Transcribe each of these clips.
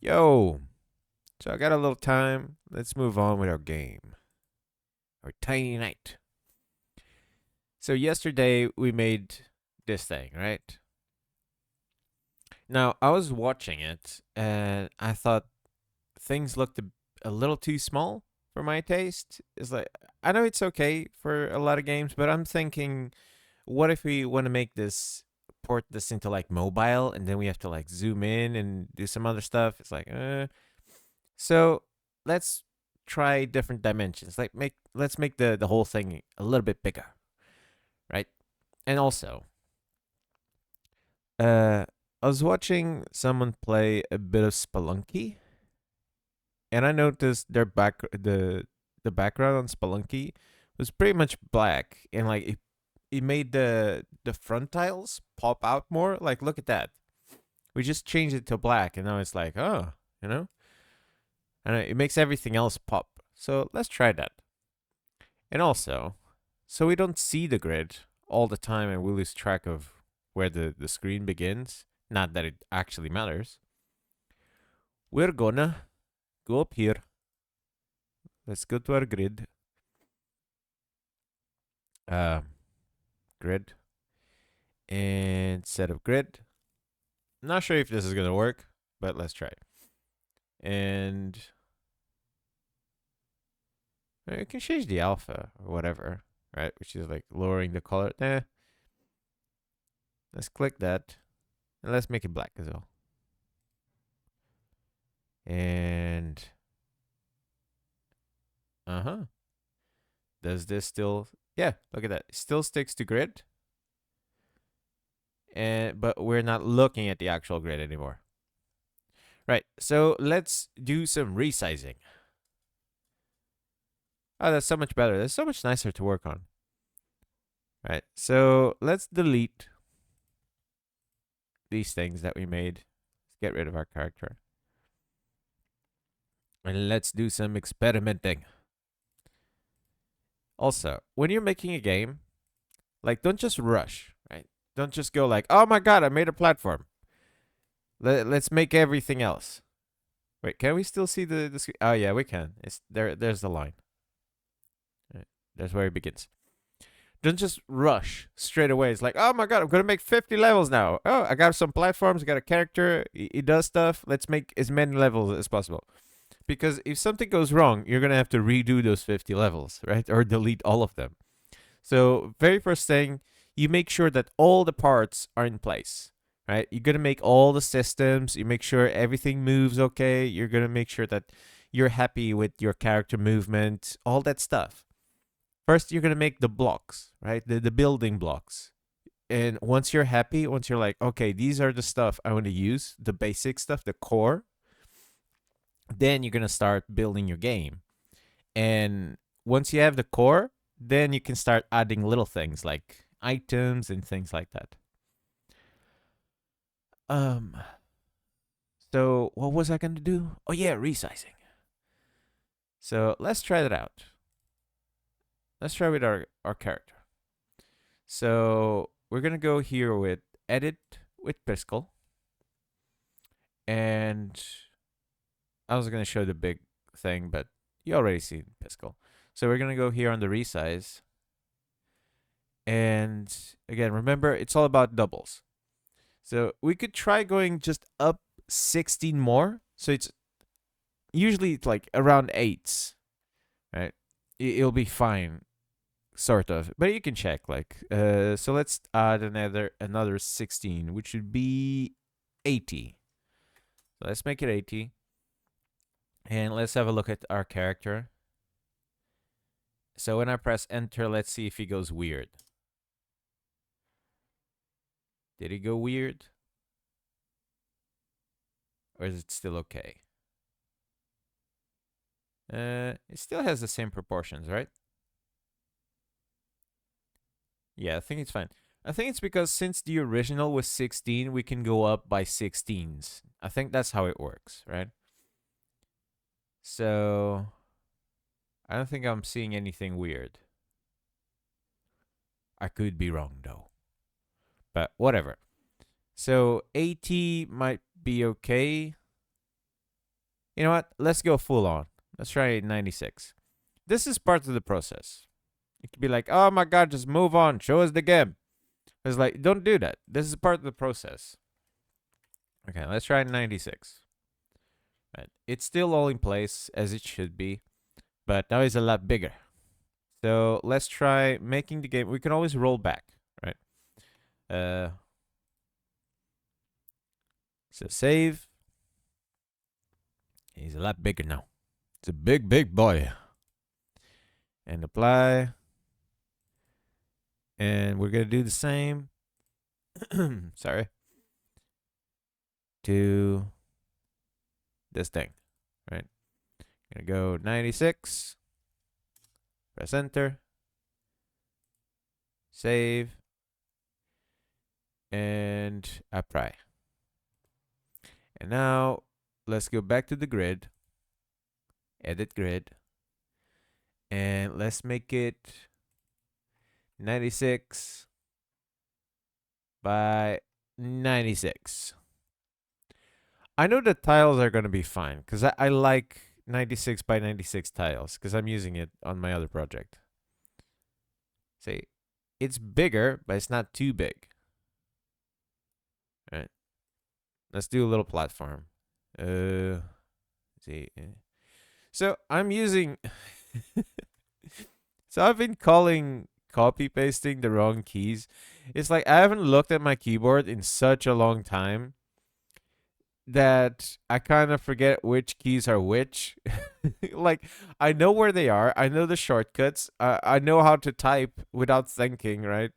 Yo, so I got a little time. Let's move on with our game, our tiny night. So yesterday we made this thing, right? Now I was watching it and I thought things looked a little too small for my taste. It's like I know it's okay for a lot of games, but I'm thinking, what if we want to make this port this into like mobile, and then we have to like zoom in and do some other stuff? It's like, So let's try different dimensions. Let's make the whole thing a little bit bigger, right? And also, uh, I was watching someone play a bit of Spelunky, and I noticed the background on Spelunky was pretty much black, and like it made the front tiles pop out more. Like, look at that. We just changed it to black, and now it's like, oh, you know, and it makes everything else pop. So let's try that. And also, so we don't see the grid all the time and we lose track of where the screen begins, not that it actually matters, we're gonna go up here. Let's go to our grid. Uh, Grid. And set of grid. Not sure if this is gonna work, but let's try. And you can change the alpha or whatever, right? Which is like lowering the color. Let's click that. And let's make it black as well. And uh-huh. Does this still? Yeah, look at that. It still sticks to grid, but we're not looking at the actual grid anymore. Right. So let's do some resizing. Oh, that's so much better. That's so much nicer to work on. Right. So let's delete these things that we made. Let's get rid of our character. And let's do some experimenting. Also, when you're making a game, like don't just rush, right? Don't just go like, "Oh my god, I made a platform. Let's make everything else." Wait, can we still see the screen? Oh yeah, we can. It's there. There's the line. Right. There's where it begins. Don't just rush straight away. It's like, oh my god, I'm gonna make 50 levels now. Oh, I got some platforms. I got a character. It does stuff. Let's make as many levels as possible. Because if something goes wrong, you're gonna have to redo those 50 levels, right? Or delete all of them. So very first thing, you make sure that all the parts are in place, right? You're gonna make all the systems. You make sure everything moves okay. You're gonna make sure that you're happy with your character movement, all that stuff. First, you're gonna make the blocks, right? The building blocks. And once you're happy, once you're like, okay, these are the stuff I want to use, the basic stuff, the core, then you're gonna start building your game. And once you have the core, then you can start adding little things like items and things like that. Um, so what was I gonna do? Oh yeah, resizing. So let's try that out. Let's try with our character. So we're gonna go here with edit with Piskel. And I was gonna show the big thing, but you already see Piskel. So we're gonna go here on the resize. And again, remember it's all about doubles. So we could try going just up 16 more. So it's usually like around eights, right? It'll be fine, sort of. But you can check like so let's add another 16, which would be 80. So let's make it 80. And let's have a look at our character. So when I press enter, let's see if he goes weird. Did he go weird? Or is it still okay? It still has the same proportions, right? Yeah, I think it's fine. I think it's because since the original was 16, we can go up by 16s. I think that's how it works, right? So I don't think I'm seeing anything weird. I could be wrong though. But whatever. So 80 might be okay. You know what? Let's go full on. Let's try 96. This is part of the process. You could be like, oh my god, just move on. Show us the game. It's like, don't do that. This is part of the process. Okay, let's try 96. Right. It's still all in place as it should be, but now it's a lot bigger. So let's try making the game. We can always roll back, right? So save. He's a lot bigger now. It's a big, big boy. And apply. And we're going to do the same. Sorry. To this thing, right? Gonna go 96. Press enter. Save. And apply. And now let's go back to the grid. Edit grid. And let's make it 96 by 96. I know the tiles are going to be fine because I like 96 by 96 tiles because I'm using it on my other project. See, it's bigger, but it's not too big. All right. Let's do a little platform. See. So I'm using. So I've been calling copy pasting the wrong keys. It's like I haven't looked at my keyboard in such a long time that I kind of forget which keys are which. Like I know where they are. I know the shortcuts. I know how to type without thinking, right?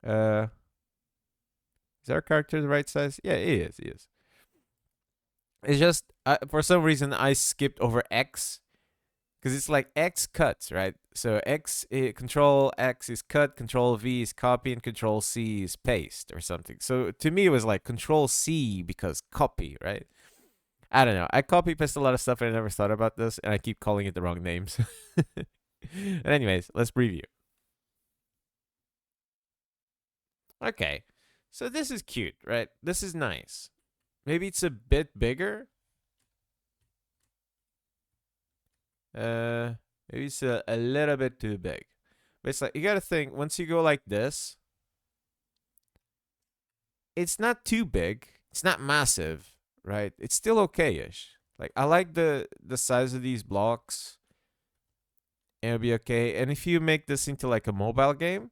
Is our character the right size? Yeah, he is. He is. It's just for some reason I skipped over X because it's like X cuts, right? So Control X is cut, Control V is copy, and Control C is paste or something. So to me, it was like Control C because copy, right? I don't know. I copy paste a lot of stuff and I never thought about this, and I keep calling it the wrong names. And anyways, let's preview. Okay, so this is cute, right? This is nice. Maybe it's a bit bigger. Maybe it's a little bit too big. But it's like, you gotta think, once you go like this, it's not too big. It's not massive, right? It's still okay-ish. Like, I like the size of these blocks. It'll be okay. And if you make this into like a mobile game,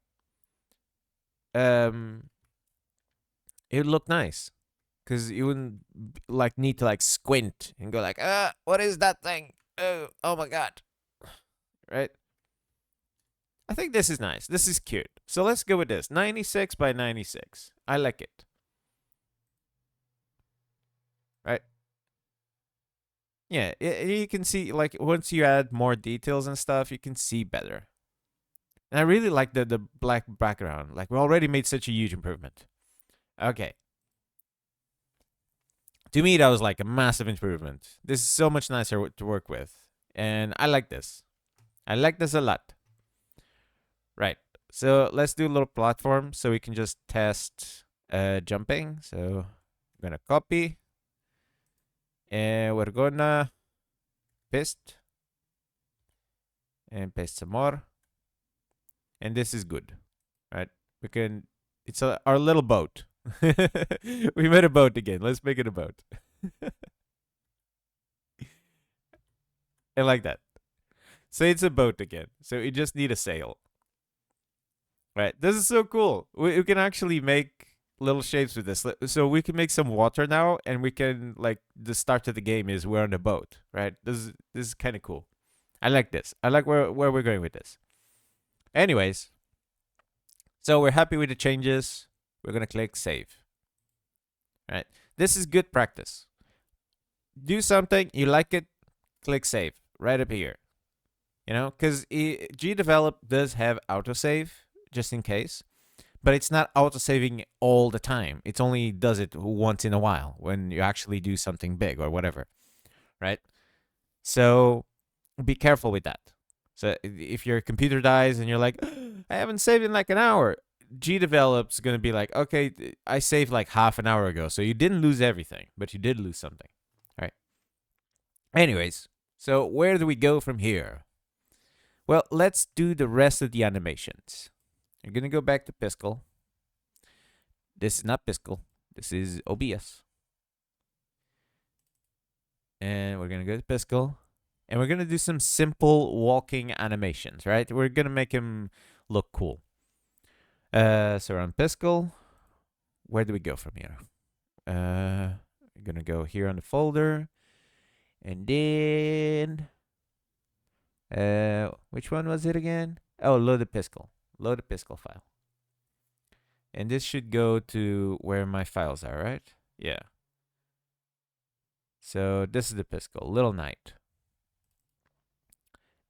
it would look nice. Because you wouldn't like need to like squint and go like, what is that thing? Oh my god. Right? I think this is nice. This is cute. So let's go with this. 96 by 96. I like it. Right? Yeah, you can see, like, once you add more details and stuff, you can see better. And I really like the black background. Like, we already made such a huge improvement. Okay. To me, that was like a massive improvement. This is so much nicer to work with. And I like this. I like this a lot. Right. So let's do a little platform so we can just test jumping. So I'm going to copy. And we're going to paste. And paste some more. And this is good. Right. We can, it's our little boat. We made a boat again. Let's make it a boat. And like that. So it's a boat again. So you just need a sail. Right. This is so cool. We can actually make little shapes with this. So we can make some water now, and we can, like, the start of the game is we're on a boat. Right. This is kind of cool. I like this. I like where we're going with this. Anyways. So we're happy with the changes. We're going to click save. Right. This is good practice. Do something, you like it, click save right up here. You know, because GDevelop does have autosave just in case, but it's not autosaving all the time. It only does it once in a while when you actually do something big or whatever, right? So be careful with that. So if your computer dies and you're like, I haven't saved in like an hour, GDevelop's going to be like, okay, I saved like half an hour ago. So you didn't lose everything, but you did lose something. All right. Anyways, so where do we go from here? Well, let's do the rest of the animations. I'm gonna go back to Piskel. This is not Piskel. This is OBS. And we're gonna go to Piskel. And we're gonna do some simple walking animations, right? We're gonna make him look cool. So on Piskel, where do we go from here? We're gonna go here on the folder. And then which one was it again? Oh, load a Piskel. Load a Piskel file. And this should go to where my files are, right? Yeah. So this is the Piskel, Little Knight.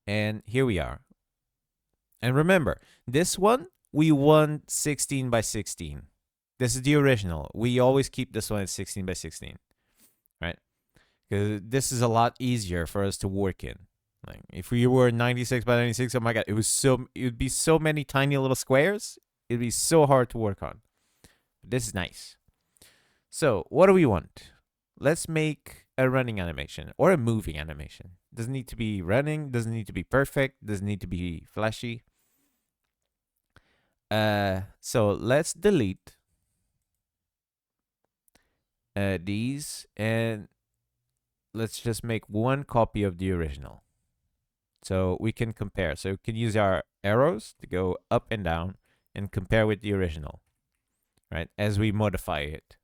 And here we are. And remember, this one, we want 16 by 16. This is the original. We always keep this one at 16 by 16, right? Because this is a lot easier for us to work in. Like if we were 96 by 96, oh my god, it would be so many tiny little squares. It'd be so hard to work on. This is nice. So what do we want? Let's make a running animation or a moving animation. Doesn't need to be running, doesn't need to be perfect, doesn't need to be flashy. So let's delete these and let's just make one copy of the original. So we can compare. So we can use our arrows to go up and down and compare with the original, right? As we modify it.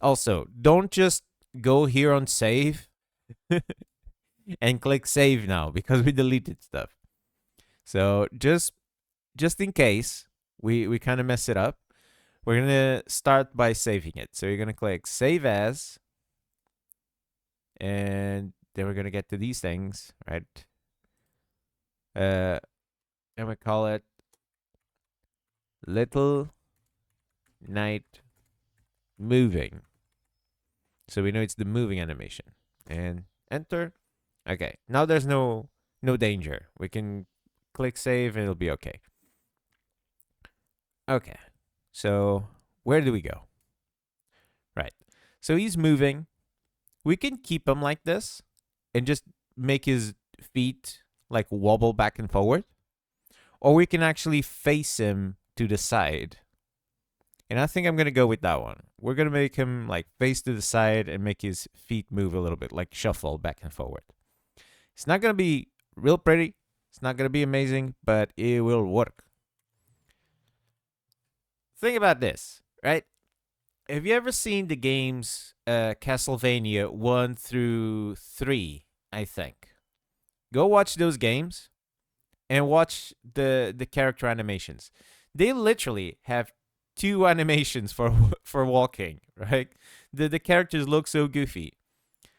Also, don't just go here on save and click save now because we deleted stuff. So just in case we kind of mess it up, we're going to start by saving it. So you're going to click save as, and then we're going to get to these things, right? And we call it Little Knight Moving. So we know it's the moving animation. And enter. Okay, now there's no danger. We can click save and it'll be okay. Okay, so where do we go? Right, so he's moving. We can keep him like this and just make his feet like wobble back and forward. Or we can actually face him to the side. And I think I'm going to go with that one. We're going to make him like face to the side and make his feet move a little bit, like shuffle back and forward. It's not going to be real pretty. It's not going to be amazing, but it will work. Think about this, right? Have you ever seen the games Castlevania 1 through 3, I think? Go watch those games and watch the character animations. They literally have two animations for walking, right? The characters look so goofy.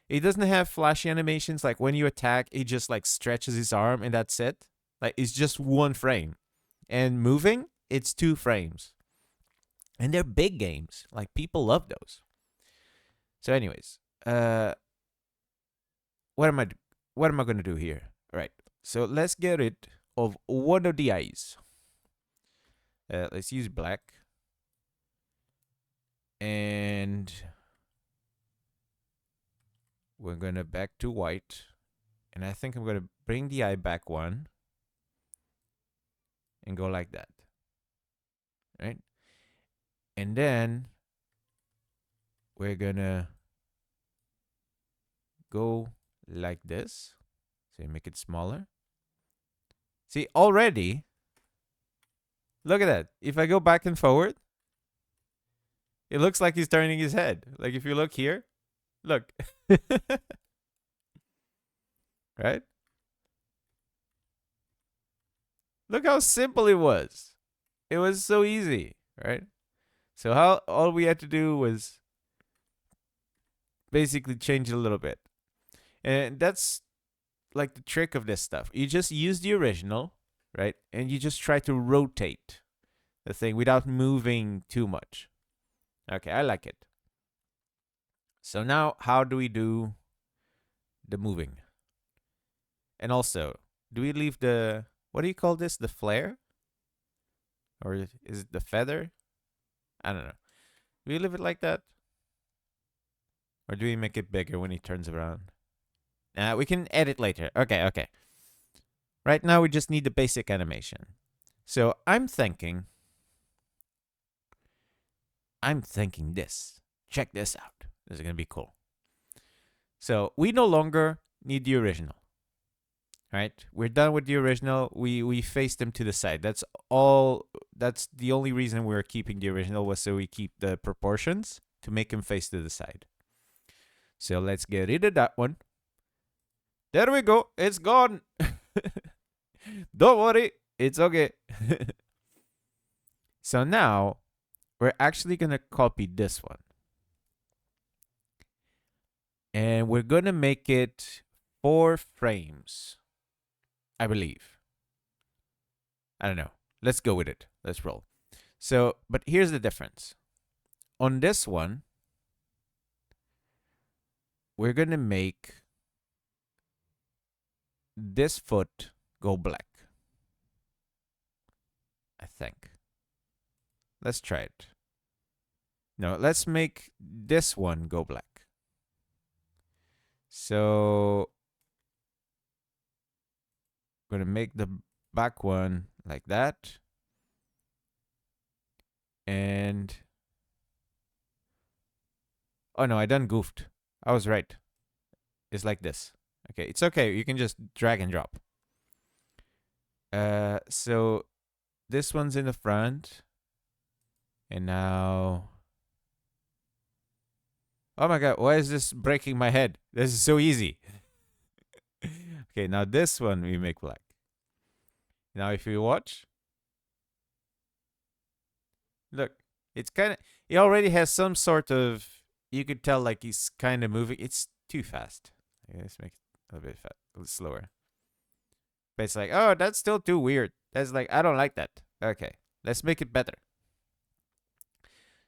It doesn't have flashy animations like when you attack, it just like stretches his arm and that's it. Like it's just one frame. And moving, it's 2 frames. And they're big games. Like people love those. So anyways, what am I going to do here? All right. So let's get rid of one of the eyes. Let's use black. And we're going to back to white. And I think I'm going to bring the eye back one. And go like that. Right? And then we're going to go like this. So you make it smaller. See, already, look at that. If I go back and forward, it looks like he's turning his head. Like if you look here, look. Right? Look how simple it was. It was so easy, right? So all we had to do was basically change it a little bit. And that's like the trick of this stuff. You just use the original, right? And you just try to rotate the thing without moving too much. Okay, I like it. So now how do we do the moving? And also, do we leave the, what do you call this? The flare? Or is it the feather? I don't know. Do we leave it like that? Or do we make it bigger when he turns around? We can edit later. Okay, okay. Right now, we just need the basic animation. So I'm thinking this. Check this out. This is going to be cool. So we no longer need the original. Right? We're done with the original. We face them to the side. That's all. That's the only reason we're keeping the original was so we keep the proportions to make them face to the side. So let's get rid of that one. There we go. It's gone. Don't worry. It's okay. So now we're actually going to copy this one. And we're going to make it 4 frames. I believe. I don't know. Let's go with it. Let's roll. So, but here's the difference. On this one, we're going to make this foot go black. I think. Let's try it. No, let's make this one go black. So, I'm going to make the back one like that. And oh no, I done goofed. I was right. It's like this. Okay, it's okay. You can just drag and drop. So this one's in the front. And now, oh my god, why is this breaking my head? This is so easy. Okay, now this one we make black. Now if you watch, look, it's kind of, it already has some sort of, you could tell like he's kind of moving. It's too fast. Okay, let's make it a little bit a little slower. But it's like, oh, that's still too weird. That's like, I don't like that. Okay, let's make it better.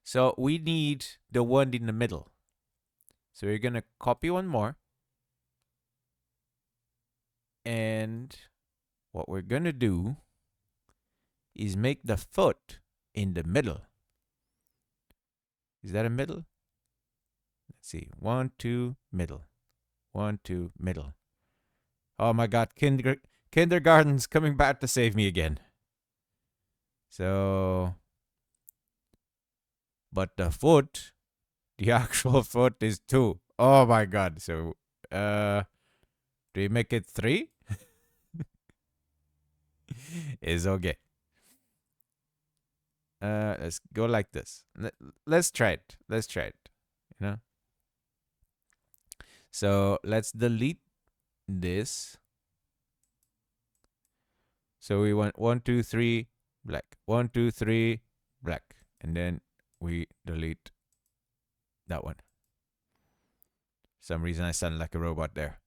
So we need the one in the middle. So we're going to copy one more. And what we're going to do is make the foot in the middle. Is that a middle? Let's see. 1, 2, middle. 1, 2, middle. Oh my god, kindergarten's coming back to save me again. So, but the foot, the actual foot is 2. Oh my god. So, do we make it 3? It's okay. Let's go like this. Let's try it. Let's try it. You know? So let's delete this. So we want 1, 2, 3, black. 1, 2, 3, black. And then we delete that one. For some reason I sound like a robot there.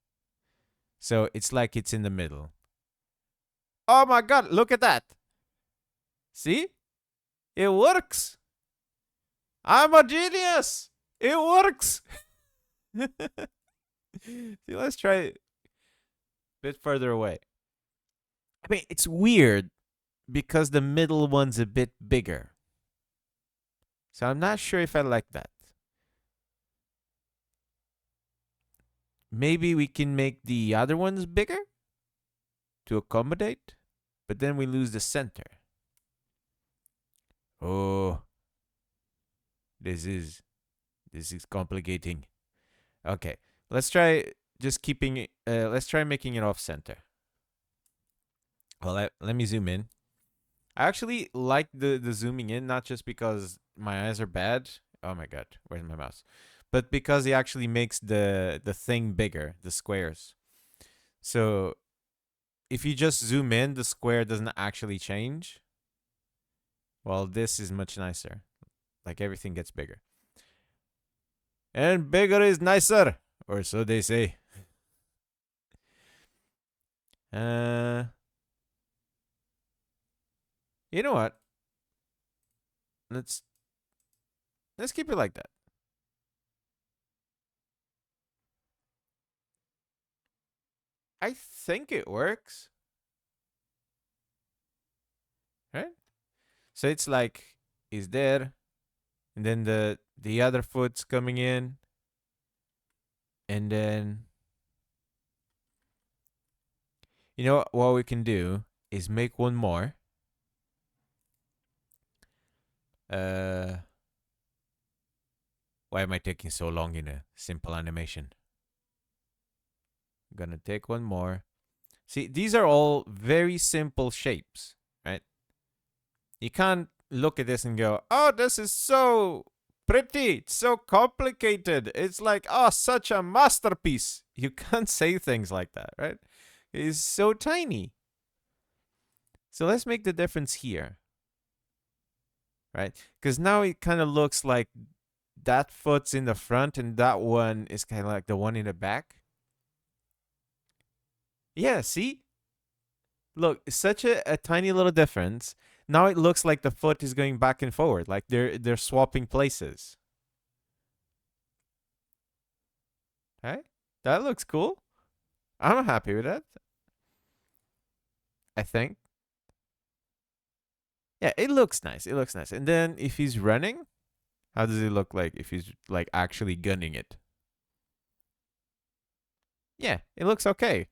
So it's like it's in the middle. Oh my god, look at that. See? It works. I'm a genius. It works. See, let's try it a bit further away. I mean, it's weird because the middle one's a bit bigger. So I'm not sure if I like that. Maybe we can make the other ones bigger to accommodate, but then we lose the center. Oh, this is complicating. Okay, let's try just keeping it. Let's try making it off center. Well, let me zoom in. I actually like the zooming in, not just because my eyes are bad. Oh my god, where's my mouse? But because it actually makes the thing bigger, the squares. So if you just zoom in, the square doesn't actually change. Well, this is much nicer. Like everything gets bigger. And bigger is nicer, or so they say. You know what? Let's keep it like that. I think it works. Right? So it's like is there, and then the other foot's coming in, and then You know what we can do is make one more. Why am I taking so long in a simple animation? I'm gonna take one more. See, these are all very simple shapes, right? You can't look at this and go, oh, this is so pretty. It's so complicated. It's like, oh, such a masterpiece. You can't say things like that, right? It's so tiny. So let's make the difference here, right? Because now it kind of looks like that foot's in the front and that one is kind of like the one in the back. Yeah, see? Look, it's such a tiny little difference. Now it looks like the foot is going back and forward, like they're swapping places. Right? That looks cool. I'm happy with that. I think. Yeah, it looks nice. It looks nice. And then if he's running, how does it look like if he's like actually gunning it? Yeah, it looks okay.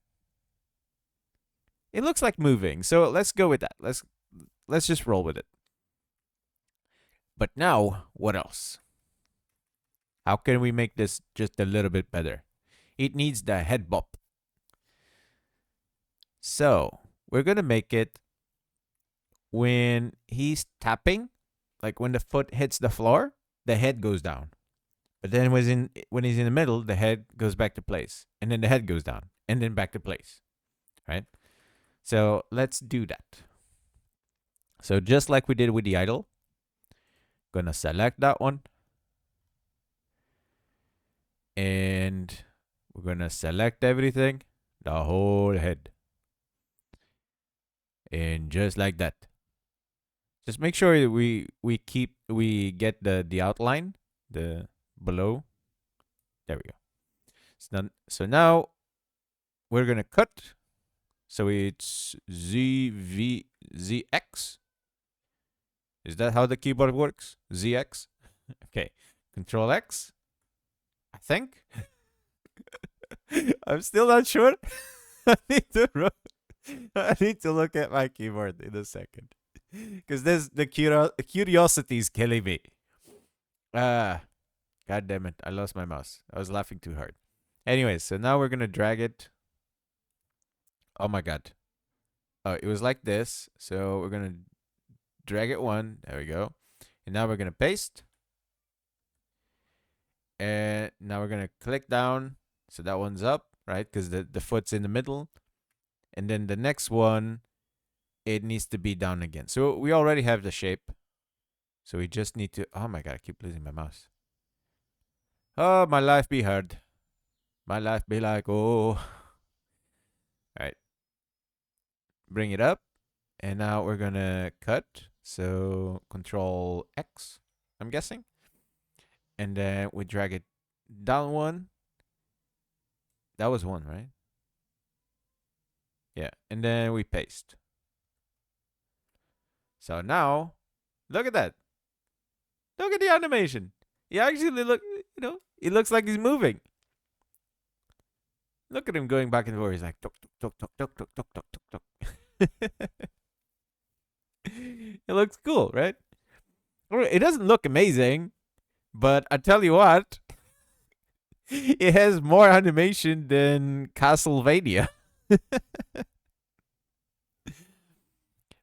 It looks like moving. So let's go with that. Let's just roll with it. But now, what else? How can we make this just a little bit better? It needs the head bop. So we're gonna make it when he's tapping, like when the foot hits the floor, the head goes down. But then when he's in the middle, the head goes back to place, and then the head goes down, and then back to place, right? So let's do that. So just like we did with the idle, gonna select that one, and we're gonna select everything, the whole head, and just like that. Just make sure we get the outline, the below. There we go. So now we're gonna cut. So it's ZX. Is that how the keyboard works? ZX. Okay. Control X. I think. I'm still not sure. I need to look at my keyboard in a second. Because the curiosity is killing me. God damn it. I lost my mouse. I was laughing too hard. Anyways, so now we're going to drag it. Oh my god. Oh, it was like this. So we're going to drag it one. There we go. And now we're going to paste. And now we're going to click down. So that one's up, right? Because the foot's in the middle. And then the next one, it needs to be down again. So we already have the shape. So we just need to... Oh my god, I keep losing my mouse. Oh, my life be hard. My life be like, oh. All right. Bring it up. And now we're going to cut. So Control X, I'm guessing. And then we drag it down one. That was one, right? Yeah. And then we paste. So now, look at that. Look at the animation. He actually it looks like he's moving. Look at him going back and forth. He's like, tuk, tuk, tuk, tuk, tuk, tuk, tuk, tuk, tuk. It looks cool, right? It doesn't look amazing, but I tell you what, it has more animation than Castlevania.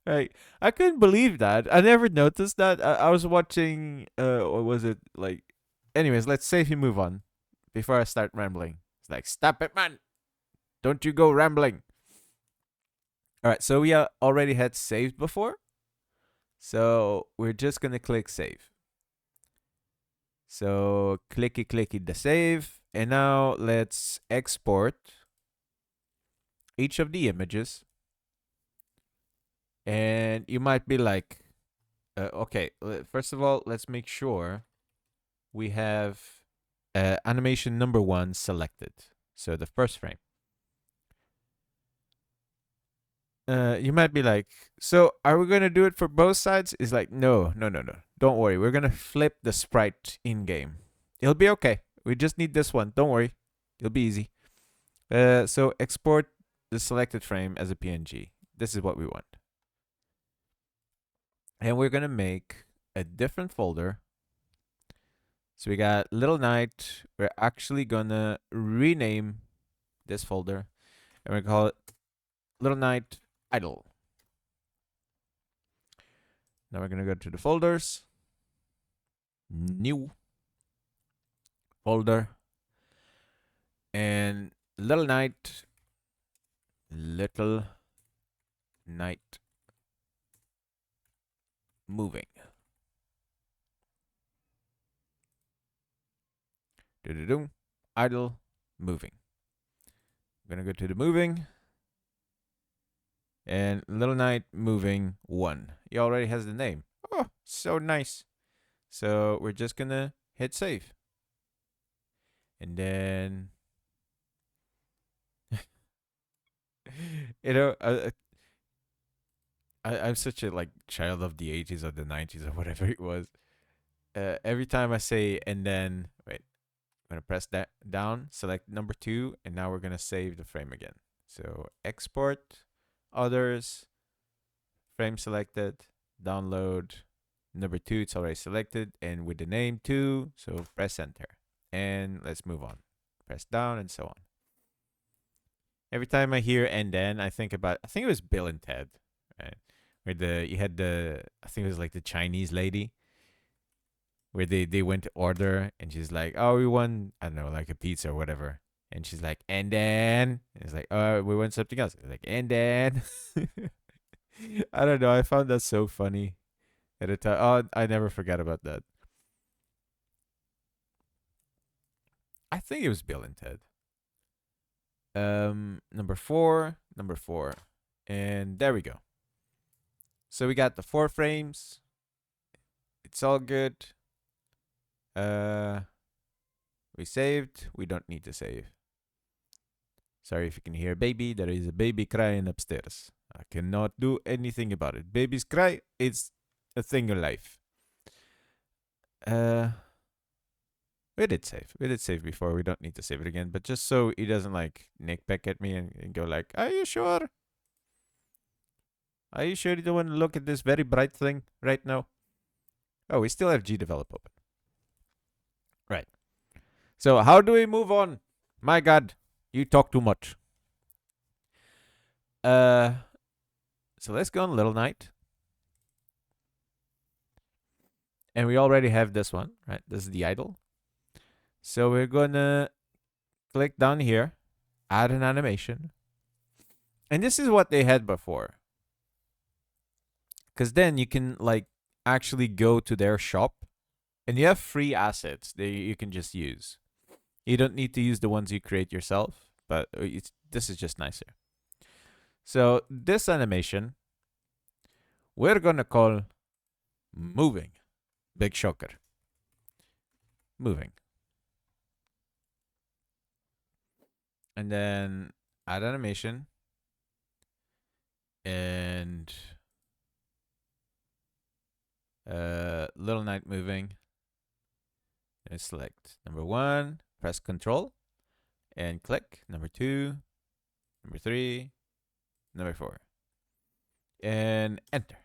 Right. I couldn't believe that. I never noticed that. I was watching, what was it? Like, anyways, let's say if you move on before I start rambling. It's like, stop it, man. Don't you go rambling. All right. So we already had saved before. So we're just going to click save. So clicky the save. And now let's export each of the images. And you might be like, okay, first of all, let's make sure we have animation number 1 selected. So the first frame. You might be like, so are we going to do it for both sides? It's like, no. Don't worry. We're going to flip the sprite in-game. It'll be okay. We just need this one. Don't worry. It'll be easy. So export the selected frame as a PNG. This is what we want. And we're going to make a different folder. So we got Little Night. We're actually going to rename this folder. And we're going to call it Little Night Idle. Now we're going to go to the folders. New folder. And Little Night moving. Do idle moving. I'm gonna go to the moving. And Little Night moving 1. He already has the name. Oh, so nice. So we're just gonna hit save. And then I'm such a like child of the 80s or the 90s or whatever it was. Every time I say and then wait, I'm gonna press that down, select number 2, and now we're gonna save the frame again. So export, others, frame selected, download. Number 2, it's already selected, and with the name 2, so press enter. And let's move on. Press down and so on. Every time I hear and then, I think it was Bill and Ted, right? Where you had I think it was like the Chinese lady, where they went to order, and she's like, oh, we want, I don't know, like a pizza or whatever. And she's like, and then, and it's like, oh, we want something else. It's like, and then. I don't know. I found that so funny at the time. Oh, I never forgot about that. I think it was Bill and Ted. Number four. And there we go. So we got the 4 frames. It's all good. We saved. We don't need to save. Sorry if you can hear baby. There is a baby crying upstairs. I cannot do anything about it. Babies cry. It's a thing in life. We did save. We did save before. We don't need to save it again. But just so he doesn't like nick back at me and go like, are you sure? Are you sure you don't want to look at this very bright thing right now? Oh, we still have GDevelop open. Right. So how do we move on? My God, you talk too much. So let's go on Little Night. And we already have this one, right? This is the idle. So we're gonna click down here, add an animation. And this is what they had before. Because then you can like actually go to their shop and you have free assets that you can just use. You don't need to use the ones you create yourself, but this is just nicer. So this animation, we're going to call moving. Big shocker. Moving. And then add animation. And Little Night moving. And select number 1, press Control, and click number 2, number 3, number 4, and enter.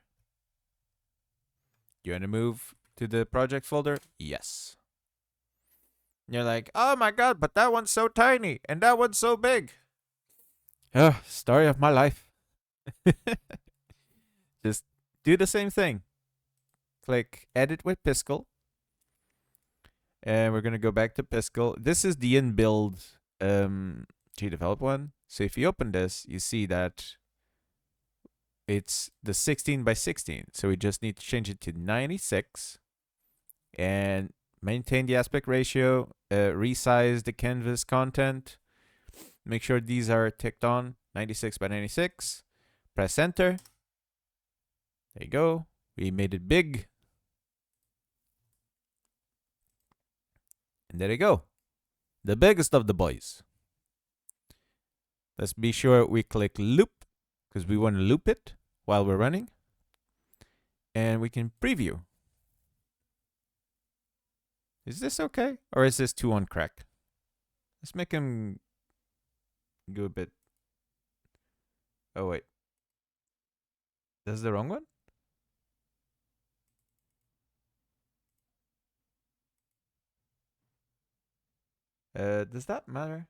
You want to move to the project folder? Yes. And you're like, oh my God, but that one's so tiny and that one's so big. Oh, story of my life. Just do the same thing. Click Edit with Piskel. And we're going to go back to Piskel. This is the in-build GDevelop one. So if you open this, you see that it's the 16 by 16. So we just need to change it to 96 and maintain the aspect ratio, resize the canvas content, make sure these are ticked on, 96 by 96, press enter. There you go. We made it big. And there you go. The biggest of the boys. Let's be sure we click loop because we want to loop it while we're running. And we can preview. Is this okay? Or is this too on crack? Let's make him go a bit. Oh, wait. That's the wrong one? Does that matter?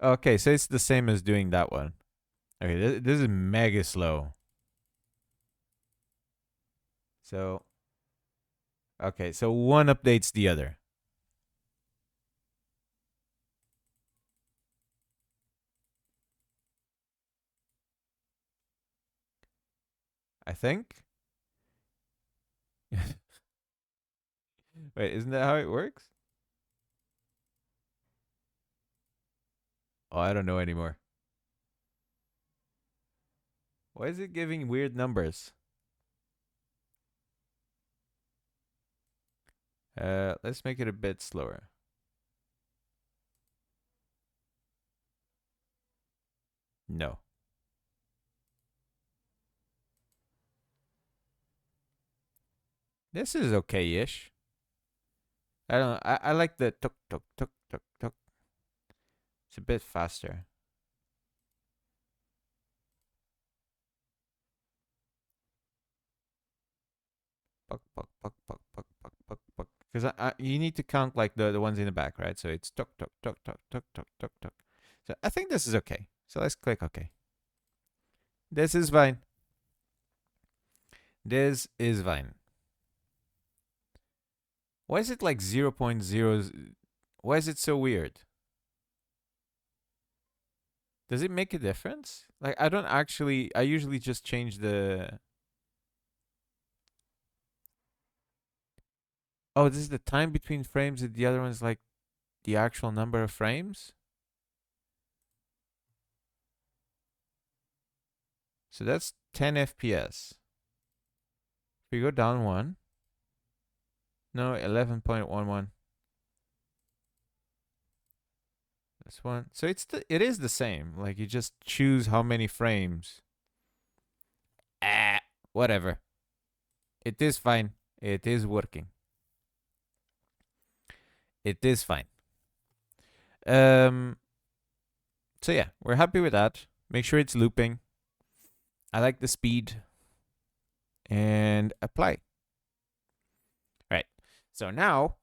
Okay, so it's the same as doing that one. Okay, this is mega slow. So, okay, so one updates the other. I think. Wait, isn't that how it works? Oh, I don't know anymore. Why is it giving weird numbers? Let's make it a bit slower. No. This is okay-ish. I don't know. I like the tuk tuk tuk tuk tuk. It's a bit faster. Puck puck puck puck puck puck puck puck. Because you need to count like the ones in the back, right? So it's tuk tuk tuk tuk tuk tuk tuk tuk. So I think this is okay. So let's click OK. This is fine. This is fine. Why is it like 0.0? Why is it so weird? Does it make a difference? Like, I don't actually. I usually just change the. Oh, this is the time between frames, and the other one's like the actual number of frames. So that's 10 FPS. If we go down one. No, 11.11. This one. So it is the same. Like you just choose how many frames. Ah, whatever. It is fine. It is working. It is fine. So yeah, we're happy with that. Make sure it's looping. I like the speed. And apply. Right. So now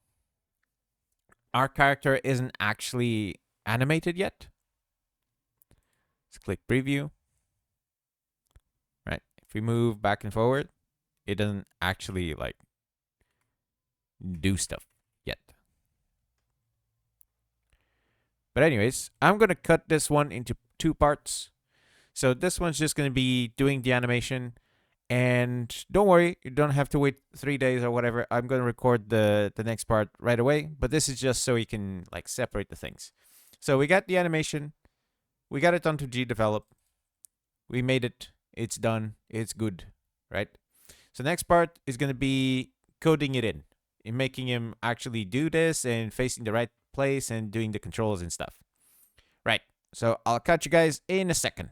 our character isn't actually animated yet. Let's click preview. Right. If we move back and forward, it doesn't actually like do stuff yet. But anyways, I'm going to cut this one into 2 parts. So this one's just going to be doing the animation. And don't worry, you don't have to wait 3 days or whatever. I'm going to record the next part right away. But this is just so you can like separate the things. So we got the animation. We got it onto GDevelop. We made it. It's done. It's good. Right? So next part is going to be coding it in making him actually do this and facing the right place and doing the controls and stuff. Right. So I'll catch you guys in a second.